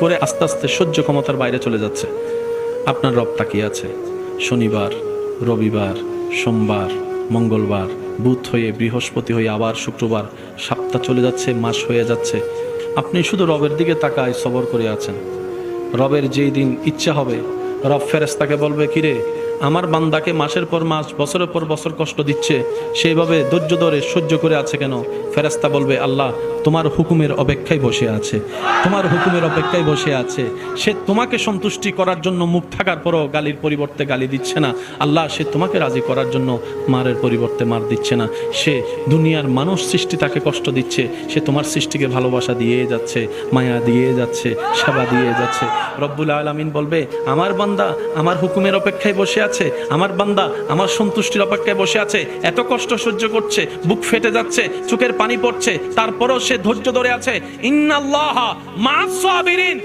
করে আস্তে আস্তে সহ্য ক্ষমতার বাইরে চলে যাচ্ছে। আপনার রব তাকিয়ে আছে। শনিবার, রবিবার, সোমবার, মঙ্গলবার, বুধ হয়ে বৃহস্পতি হয়ে আবার শুক্রবার, সপ্তাহ চলে যাচ্ছে, মাস হয়ে যাচ্ছে। আপনি শুধু রবের দিকে তাকায় সবর করে আছেন। রবের যেই দিন ইচ্ছা হবে, রব ফেরেশতাকে বলবে, কিরে আমার বান্দাকে মাসের পর মাস, বছরের পর বছর কষ্ট দিচ্ছে, সেইভাবে ধৈর্য ধরে সহ্য করে আছে কেন? ফেরেশতা বলবে, আল্লাহ তোমার হুকুমের অপেক্ষায় বসে আছে, তোমার হুকুমের অপেক্ষায় বসে আছে। সে তোমাকে সন্তুষ্টি করার জন্য মুখ থাকার পরও গালির পরিবর্তে গালি দিচ্ছে না। আল্লাহ সে তোমাকে রাজি করার জন্য মারের পরিবর্তে মার দিচ্ছে না। সে দুনিয়ার মানুষ সৃষ্টি তাকে কষ্ট দিচ্ছে, সে তোমার সৃষ্টিকে ভালোবাসা দিয়ে যাচ্ছে, মায়া দিয়ে যাচ্ছে, সেবা দিয়ে যাচ্ছে। রব্বুল আলামিন বলবে, আমার বান্দা আমার হুকুমের অপেক্ষায় বসে আছে, আমার বান্দা আমার সন্তুষ্টির অপেক্ষায় বসে আছে। এত কষ্ট সহ্য করছে, বুক ফেটে যাচ্ছে, চোখের পানি পড়ছে, তারপরও সে ধৈর্য ধরে আছে। ইন্নাল্লাহা মা'আস সাবিরিন।